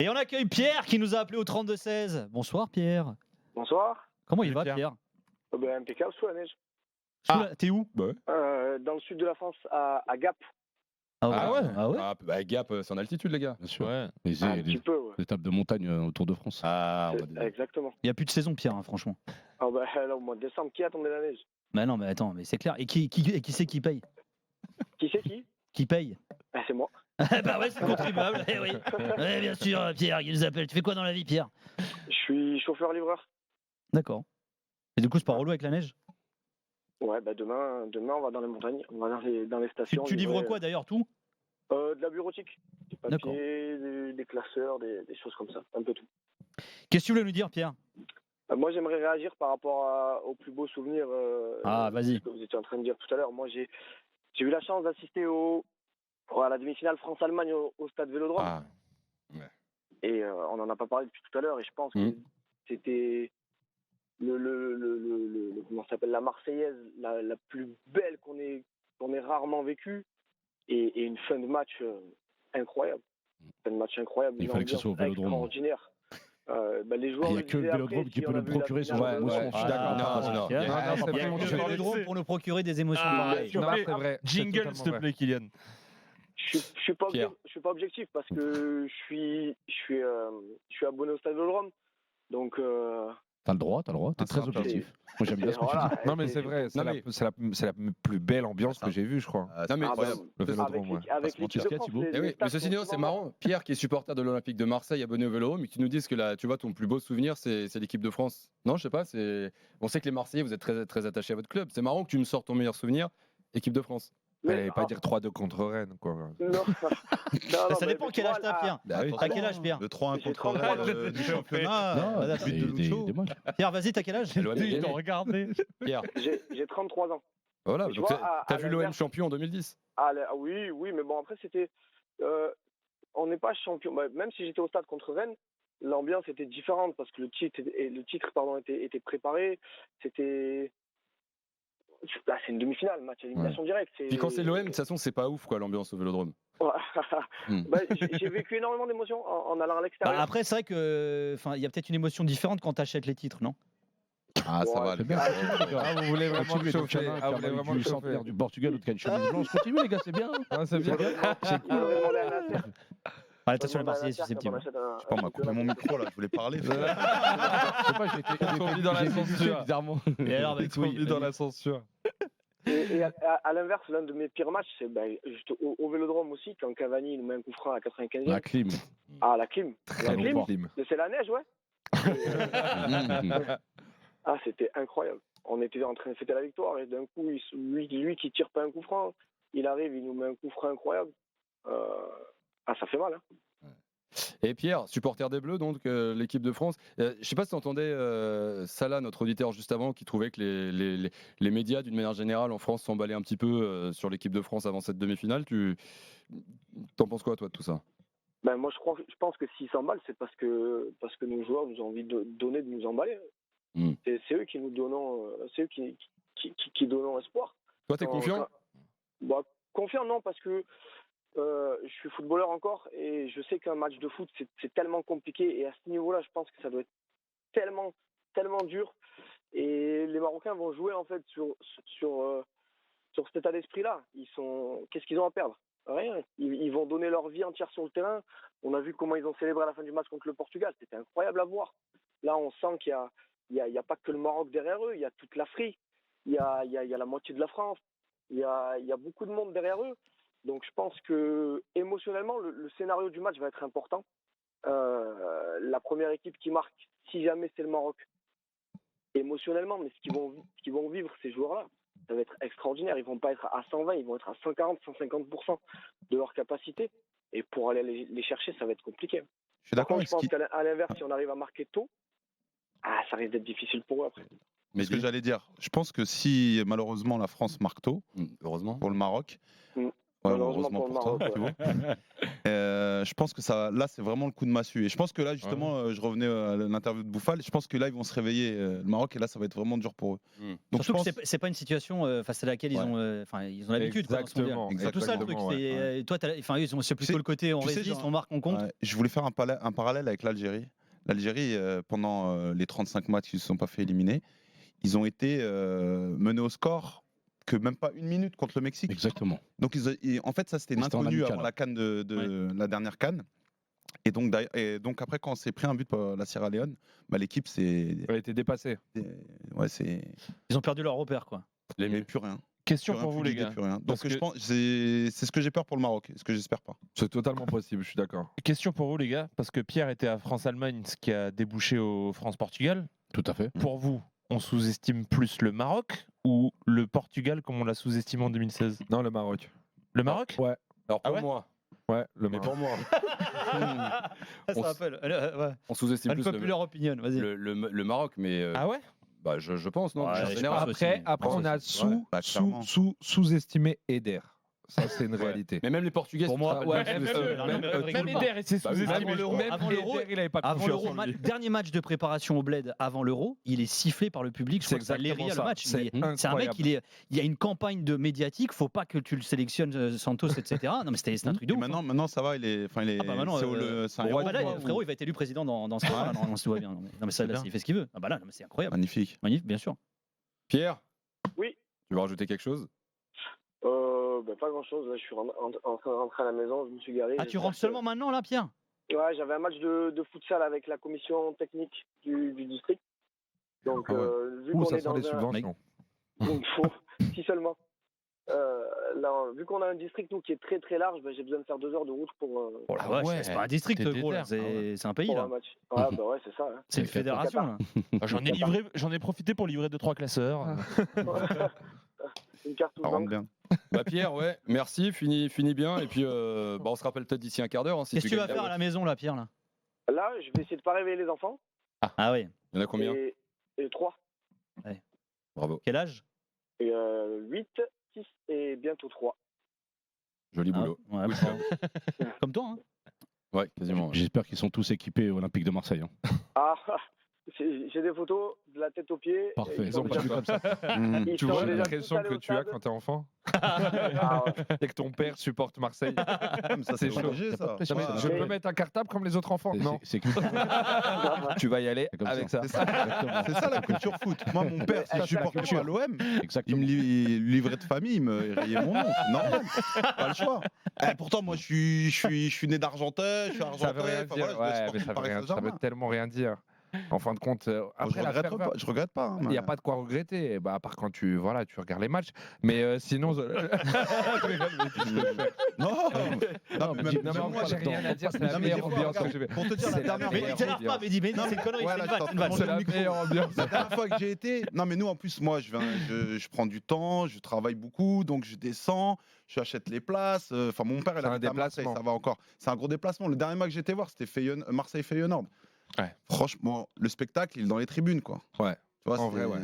Et on accueille Pierre qui nous a appelé au 32-16. Bonsoir Pierre. Bonsoir. Comment il va Pierre? Impeccable, sous la neige. T'es où? Dans le sud de la France, à Gap. Ah ouais. Gap, c'est en altitude, les gars. Bien sûr. Ouais. Mais Un c'est petit peu, ouais. l'étape de montagne autour de France. Ah, on va dire. Exactement. Il n'y a plus de saison Pierre, hein, franchement. Là, au mois de décembre, qui attendait la neige? Bah non, mais attends, mais c'est clair. Et qui c'est qui paye? Qui c'est qui? Qui paye? C'est moi. Bah ouais, c'est le contribuable. Eh oui. Ouais, bien sûr, Pierre, il nous appelle. Tu fais quoi dans la vie, Pierre? Je suis chauffeur-livreur. D'accord. Et du coup, c'est pas relou avec la neige? Ouais, demain, on va dans les montagnes, on va dans les stations. Tu livres quoi d'ailleurs, tout? De la bureautique. Des D'accord. papiers, des classeurs, des choses comme ça. Un peu tout. Qu'est-ce que tu voulais nous dire, Pierre? Moi, j'aimerais réagir par rapport aux plus beaux souvenirs. Vas-y. Que vous étiez en train de dire tout à l'heure. Moi, j'ai eu la chance d'assister à la demi-finale France-Allemagne au stade Vélodrome. Ah, ouais. Et on n'en a pas parlé depuis tout à l'heure. Et je pense que c'était comment ça s'appelle, la Marseillaise, la plus belle qu'on ait rarement vécue. Et une fin de match incroyable. Il fallait que ce soit au Vélodrome. Extraordinaire. Les joueurs. Il n'y a que le Vélodrome qui peut nous procurer ce genre d'émotion. Je suis d'accord. Non. Il y a que le Vélodrome pour nous procurer des émotions pareilles. C'est vrai. Jingle, s'il te plaît, Kylian. Je suis pas objectif parce que je suis abonné au stade Vélodrome. Donc T'as le droit, t'es très objectif. Moi j'aime bien ce que tu dis. Non mais c'est vrai, c'est la plus belle ambiance que j'ai vue, je crois. Non, mais Le Vélodrome, ouais. avec l'équipe de France, Eh oui, mais ceci dit, c'est marrant. Pierre, qui est supporter de l'Olympique de Marseille, abonné au Vélodrome, mais qui nous disent que tu vois, ton plus beau souvenir, c'est l'équipe de France. Non, je sais pas. On sait que les Marseillais, vous êtes très, très attachés à votre club. C'est marrant que tu me sortes ton meilleur souvenir, équipe de France. Fallait pas dire 3-2 contre Rennes, quoi. Non. Ça dépend quel âge t'as, Pierre. T'as quel âge, Pierre? Le 3-1 contre 33 Rennes du championnat. C'est des matchs. Pierre, vas-y, t'as quel âge? Ils t'ont regardé. Pierre. J'ai 33 ans. Voilà, Tu donc vois, t'as vu l'OM champion en 2010. Oui, mais bon, après, c'était. On n'est pas champion. Même si j'étais au stade contre Rennes, l'ambiance était différente parce que le titre était préparé. C'était. C'est une demi-finale, match à élimination directe. Puis quand c'est l'OM, de toute façon, c'est pas ouf, quoi, l'ambiance au Vélodrome. J'ai vécu énormément d'émotions en allant à l'extérieur. Après, c'est vrai que, il y a peut-être une émotion différente quand t'achètes les titres, non? Ah, ça va, les gars. Vous voulez vraiment le chauffer. Vous voulez vraiment le centenaire du Portugal, l'autre qui a une chemise blanche. Continue, les gars, c'est bien. C'est bien. Attention les Marseillais susceptibles. Je sais pas, on m'a coupé mon micro là, je voulais parler. Je sais pas, Ils dans la censure. bizarrement. Et alors, Ils dans la censure. Et à l'inverse, l'un de mes pires matchs, c'est juste au Vélodrome aussi, quand Cavani nous met un coup franc à 95e. La clim. La clim. Très bon clim. C'est la neige, ouais. C'était incroyable. On était en train de fêter la victoire et d'un coup, lui qui tire pas un coup franc, il arrive, il nous met un coup franc incroyable. Ça fait mal, hein. Et Pierre, supporter des Bleus, donc l'équipe de France. Je sais pas si tu entendais Salah, notre auditeur juste avant, qui trouvait que les médias, d'une manière générale, en France, s'emballaient un petit peu sur l'équipe de France avant cette demi-finale. T'en penses quoi, toi, de tout ça? Moi, je pense que s'ils s'emballent, c'est parce que nos joueurs nous ont envie de nous emballer. C'est eux qui nous donnent, qui donnent espoir. Toi, t'es confiant? Confiant, non, parce que je suis footballeur encore et je sais qu'un match de foot, c'est tellement compliqué. Et à ce niveau-là, je pense que ça doit être tellement, tellement dur. Et les Marocains vont jouer, en fait, sur cet état d'esprit-là. Qu'est-ce qu'ils ont à perdre? Rien. Ils vont donner leur vie entière sur le terrain. On a vu comment ils ont célébré à la fin du match contre le Portugal. C'était incroyable à voir. Là, on sent qu'il y a pas que le Maroc derrière eux. Il y a toute l'Afrique. Il y a la moitié de la France. Il y a beaucoup de monde derrière eux. Donc, je pense que émotionnellement, le scénario du match va être important. La première équipe qui marque, si jamais c'est le Maroc, émotionnellement, mais ce qu'ils vont vivre ces joueurs-là, ça va être extraordinaire. Ils vont pas être à 120, ils vont être à 140, 150% de leur capacité. Et pour aller les chercher, ça va être compliqué. Je suis d'accord. Je pense qu'à l'inverse, si on arrive à marquer tôt, ça risque d'être difficile pour eux après. Mais ce que j'allais dire, je pense que si malheureusement la France marque tôt, heureusement, pour le Maroc, Ouais, Malheureusement pour le Maroc, toi, ouais. Thibaut. Je pense que là, c'est vraiment le coup de massue. Et je pense que là, justement, je revenais à l'interview de Bouffal. Je pense que là, ils vont se réveiller, le Maroc, et là, ça va être vraiment dur pour eux. Donc, Surtout que c'est pas une situation face à laquelle ils ont l'habitude. quoi, dans ce mondial. Exactement. C'est tout ça le truc. Ouais. Toi, c'est plutôt le côté on tu sais, résiste, on marque, on compte. Ouais, je voulais faire un parallèle avec l'Algérie. L'Algérie, pendant les 35 matchs, ils ne se sont pas fait éliminer. Ils ont été menés au score que même pas une minute contre le Mexique. Exactement. Donc, en fait, ça, c'était une C'était en inconnue amical. avant la CAN la dernière CAN. Et donc après, quand on s'est pris un but par la Sierra Leone, l'équipe, Elle a été dépassée. Ils ont perdu leur repère, quoi. Il n'y avait plus rien. Question Plus pour rien, vous, plus les d'idées, gars. plus rien. Donc Parce que- je pense, c'est ce que j'ai peur pour le Maroc, ce que j'espère pas. C'est totalement possible, je suis d'accord. Question pour vous, les gars, parce que Pierre était à France-Allemagne, ce qui a débouché au France-Portugal. Tout à fait. Pour vous, on sous-estime plus le Maroc ou le Portugal comme on l'a sous-estimé en 2016 ? Non, le Maroc. Le Maroc ? Ouais. Alors pour Ah ouais moi, Ouais, le mais Maroc. pour moi, Ça rappelle. on sous-estime plus Unpopular opinion, vas-y. le Maroc, mais Ah ouais ? je pense, non. Ouais, en je général, pense Après, on a clairement. sous-estimé Eder. Ça, c'est une Ouais. réalité. Mais même les Portugais, Pour moi, c'est ouais, très- même c'est- eux, Même rigole pas. Eder était Bah oui, sous-estimé. avant l'Euro, Même avant l'Euro, Eder, il avait pas Avant confiance l'Euro, en lui. dernier match de préparation au Bled avant l'Euro, il est sifflé par le public. Je C'est crois que ça exactement Léria le ça. match. C'est C'est un mec, incroyable. il y a une campagne de médiatique. Faut pas que tu le sélectionnes Santos, etc. Non, mais c'est un truc de Et ouf. maintenant, ça va, il est, Ah bah maintenant, c'est un bon, héros, bah là, quoi, frérot, il va être élu président dans ce cas-là. Non, si tout va bien. Non, mais ça, là, bien. il fait ce qu'il veut. Ah bah là, non, mais c'est incroyable. magnifique. Magnifique, bien sûr. Pierre. Oui. Tu veux rajouter quelque chose? Pas grand chose. Là, je suis en train de rentrer à la maison. Je me suis garé. Ah, tu rentres seulement maintenant, là, Pierre? Ouais, j'avais un match de futsal avec la commission technique du district. Donc, Ah ouais. vu Ouh, qu'on ça est sent dans les subventions. si seulement. Là, vu qu'on a un district nous qui est très très large, j'ai besoin de faire 2 heures de route pour Oh la vache, c'est pas un district, T'es gros, là. déter. C'est un pays, un là. match. Ah bah ouais, c'est ça. Hein. C'est une fédération, là. J'en ai profité pour livrer 2-3 classeurs. Une carte Ça rentre bien. Bah Pierre, ouais, merci, fini bien. Et puis on se rappelle peut-être d'ici un quart d'heure. Hein, si Qu'est-ce que tu vas gagnes faire à la maison, là, Pierre, là? Là, je vais essayer de pas réveiller les enfants. Ah oui. Il y en a combien? Et 3. Bravo. Quel âge? 8, 6 et bientôt 3. Joli boulot. Ah, ouais, bah, comme toi, hein. Ouais, quasiment. ouais. J'espère qu'ils sont tous équipés Olympique de Marseille. Hein. Ah, j'ai des photos de la tête aux pieds. Parfait. Ils Ils sont ont pas déjà- vu comme ça. ils Tu sont vois déjà la tous pression allés que au tu as stade. quand t'es enfant Ah, ouais. et que ton père supporte Marseille. Ça, c'est chaud. obligé, ça. Non, mais je peux mettre un cartable comme les autres enfants. Non, C'est tu vas y aller C'est comme avec ça. ça. C'est ça la culture foot. Moi, mon père, si je supportais pas l'OM, il exactement. me livrait de famille, il me rayait mon nom. C'est normal. Pas le choix. Pourtant, moi, je suis né d'Argentin, je suis argentin. Ça veut rien enfin, dire. voilà, je dois Ouais, supporter mais le ça Paris veut Saint-Germain. tellement rien dire. En fin de compte, après la ferveur, Je regrette pas. il n'y a pas de quoi regretter. Bah, à part quand tu regardes les matchs. Mais sinon. Non, Non, mais mais même- Non, mais moi, j'ai rien à dire. C'est Non, la mais meilleure des fois, ambiance que regarde, j'ai pour te dire C'est la la dernière Mais fois. il t'énerve pas, mais dis, mais Non, c'est une connerie, voilà, c'est une je vanne, t'en une vanne. prie, C'est la le micro. meilleure ambiance. La dernière fois que j'ai été, non mais nous en plus moi je prends du temps, je travaille beaucoup, donc je descends, je achète les places. Enfin mon père il C'est un habite à Marseille, déplacement. ça va encore. C'est un gros déplacement. Le dernier match que j'étais voir c'était Marseille-Feyenoord. Ouais. Franchement le spectacle il est dans les tribunes quoi. Ouais. Tu vois, En vrai, ouais.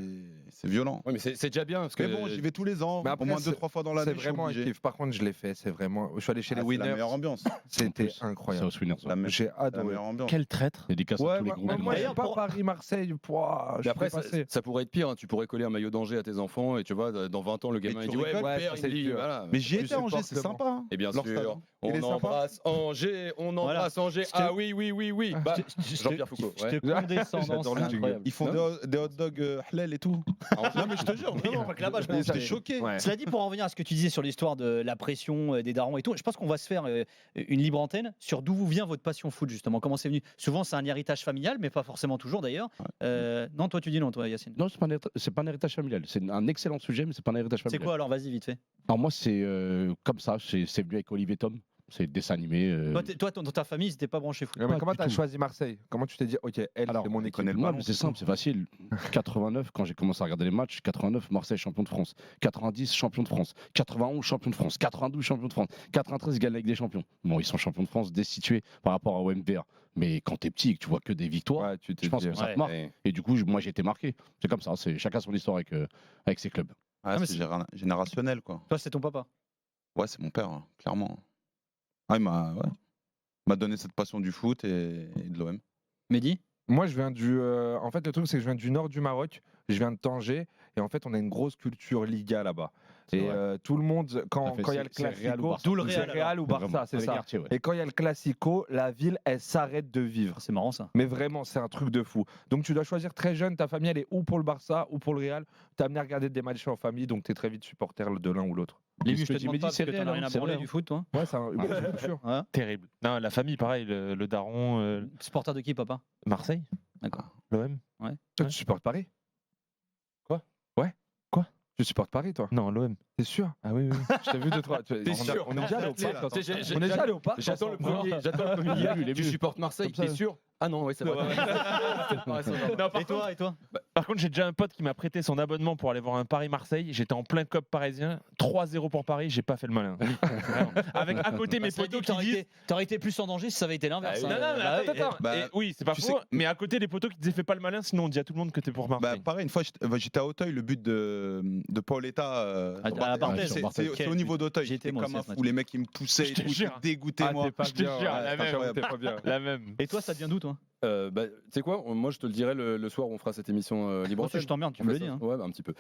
c'est violent. Ouais, mais c'est déjà bien parce que. Mais bon j'y vais tous les ans, Mais après, au moins c'est- 2-3 fois dans l'année. C'est je suis vraiment un obligé. kiff. Par contre, je l'ai fait. C'est vraiment. Je suis allé chez les Ah, c'est la meilleure Winners. ambiance. C'était C'est incroyable. aux Winners. La me- J'ai La adoré. meilleure ambiance. Quel traître. Dédicace à Ouais, tous les moi, groupes. moi, D'ailleurs, j'aime pas pour- Paris-Marseille. Pouah, je Mais après, peux passer. ça pourrait être pire. Hein. Tu pourrais coller un maillot d'Angers à tes enfants et tu vois, dans 20 ans, le gamin tu il dit ouais, rigoles, mon ouais, père, ça, il c'est me dit, dur. voilà. Mais j'y Tu étais à Angers, c'est supportes sympa. hein. Et bien Leur sûr, stade. Il est on sympa. embrasse Angers, on embrasse Angers. Ah oui, oui, oui, oui. Bah, Jean-Pierre Foucault. Je ouais. te condescendance, J'adore le c'est jingle. incroyable. Ils font des hot dogs halal et tout. Non mais je te jure, vraiment. Là-bas, je pense. J'étais choqué. Ouais. Cela dit, pour en revenir à ce que tu disais sur l'histoire de la pression des darons et tout, je pense qu'on va se faire une libre antenne sur d'où vous vient votre passion foot, justement. Comment c'est venu? Souvent, c'est un héritage familial, mais pas forcément toujours d'ailleurs. Non, toi, tu dis non, toi, Yacine. Non, c'est pas un héritage familial. C'est un excellent sujet, mais c'est pas un héritage C'est familial. quoi alors? Vas-y, vite fait. Alors moi, c'est comme ça. C'est venu avec Olivier Tom. C'est dessin animé. Toi, dans ta famille, ils n'étaient pas branchés foot. Mais Pas comment du t'as tout. choisi Marseille? Comment tu t'es dit, ok, elle, Alors, c'est mon il équipe. connaît le Moi, ballon, mais c'est simple, c'est facile. 89, quand j'ai commencé à regarder les matchs, 89, Marseille champion de France. 90, champion de France. 91, champion de France. 92, champion de France. 93, gagne avec des champions. Bon, ils sont champions de France destitués par rapport à OMVR. Mais quand t'es petit et que tu vois que des victoires, Ouais, tu t'es je pense dit, que ça ouais. te marque. Ouais. Et du coup, moi, j'ai été marqué. C'est comme ça. C'est chacun son histoire avec ses clubs. Ah, mais c'est générationnel quoi. Toi, c'est ton papa. Ouais, c'est mon père, hein, clairement. Ah, il m'a donné cette passion du foot et de l'OM. Mehdi? Moi, je viens en fait, le truc, c'est que je viens du nord du Maroc. Je viens de Tanger. Et en fait, on a une grosse culture Liga là-bas. C'est Et vrai. tout le monde, quand il y a le c'est Real ou Classico, Barça. D'où le c'est Real, Real ou Barça, Vraiment, c'est les ça. quartiers, ouais. Et quand il y a le Classico, la ville, elle s'arrête de vivre. C'est marrant ça. Mais vraiment, c'est un truc de fou. Donc, tu dois choisir très jeune. Ta famille, elle est ou pour le Barça ou pour le Real. Tu as amené à regarder des matchs en famille. Donc, tu es très vite supporter de l'un ou l'autre. Lévi, ce je te que dit demande Mehdi, pas parce c'est que t'en réel, as rien hein, à c'est branler vrai, du foot, toi. Ouais, c'est une culture. Hein Terrible. Non, la famille, pareil, le daron, Supporter de qui, papa? Marseille, D'accord. l'OM. Toi, Ouais. tu supportes Paris? Quoi? Ouais. Quoi? Tu supportes Paris, toi? Non, l'OM. T'es sûr? Ah oui, oui. Je t'ai vu deux, trois. T'es sûr? On est déjà allé au Tu sais, parc. tu sais, On est déjà allé au parc. J'attends le ensemble. premier. Il a vu, Tu supportes Marseille, Comme ça. t'es sûr? Ah non, ouais, c'est vrai. Non, par Et toi, et toi? Par contre, j'ai déjà un pote qui m'a prêté son abonnement pour aller voir un Paris-Marseille. J'étais en plein COP parisien, 3-0 pour Paris, j'ai pas fait le malin. Vraiment. Avec à côté mes Ça veut dire potos que qui disent. t'aurais été plus en danger si ça avait été l'inverse. Non, hein. non, mais Bah attends, oui, attends. Bah, Et oui, c'est pas tu faux, sais que- mais à côté des potos qui disaient fais pas le malin, sinon on dit à tout le monde que t'es pour Bah, Marseille. pareil, une fois, j'étais à Auteuil, le but de Paoletta. À Barthez. C'est Barthez. c'est au niveau d'Auteuil. J'y étais, J'étais moi, comme aussi, un à ce fou, match. les mecs ils me poussaient Je et te tout, jure. j'étais dégoûté, moi. Je te jure, la même. T'es pas bien. La même. Et toi, ça devient d'où, toi? Tu sais quoi? Moi, je te le dirai le soir où on fera cette émission libre. Bon, si je t'emmerde, tu On me fait le dis. ça. hein. Ouais, bah, un petit peu.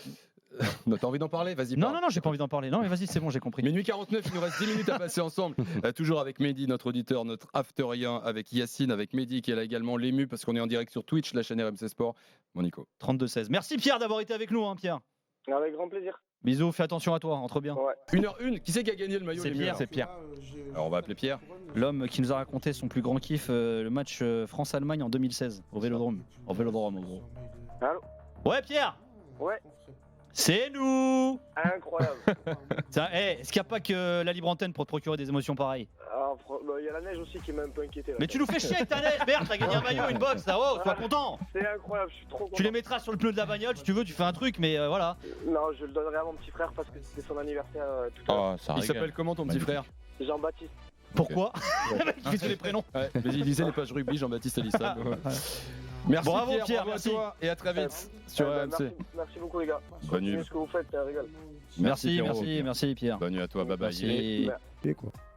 Non, t'as envie d'en parler? Vas-y. Non, parle. non, non, j'ai pas envie d'en parler. Non, mais vas-y, c'est bon, j'ai compris. Minuit 49, il nous reste 10 minutes à passer ensemble. Toujours avec Mehdi, notre auditeur, notre afterien, avec Yacine, avec Mehdi qui est là également, l'ému, parce qu'on est en direct sur Twitch, la chaîne RMC Sport. Mon Nico. 32-16. Merci Pierre d'avoir été avec nous, hein, Pierre. Avec grand plaisir. Bisous, fais attention à toi, entre bien. Ouais. 1h01, qui c'est qui a gagné le maillot? C'est l'ému, Pierre. alors C'est Pierre. Alors on va appeler Pierre. L'homme qui nous a raconté son plus grand kiff, le match France-Allemagne en 2016, au Vélodrome. Au Vélodrome, en gros. Allô? Ouais, Pierre, Ouais. c'est nous. Incroyable. Est-ce qu'il n'y a pas que la libre antenne pour te procurer des émotions pareilles? Il y a la neige aussi qui m'a un peu inquiété. Là. Mais tu nous fais chier avec ta neige, merde, t'as gagné un maillot, une box, là, oh, sois content. C'est incroyable, je suis trop content. Tu les mettras sur le pneu de la bagnole si tu veux, tu fais un truc, mais voilà. Non, je le donnerai à mon petit frère parce que c'était son anniversaire tout à l'heure. Oh, ça Il régale. s'appelle comment ton petit frère? Jean-Baptiste. Pourquoi? Le mec, il fait tous les prénoms. Ouais, vas-y, lisez les pages rugby, Jean-Baptiste Alissa. Merci Bravo, Pierre, bravo merci. à toi et à très vite sur RMC. Merci beaucoup les gars. Bonne nuit. Continuez ce que vous faites, c'est un régal. Merci, Pierrot. merci, merci Pierre. Bonne nuit à toi, bye bye. Merci. Merci.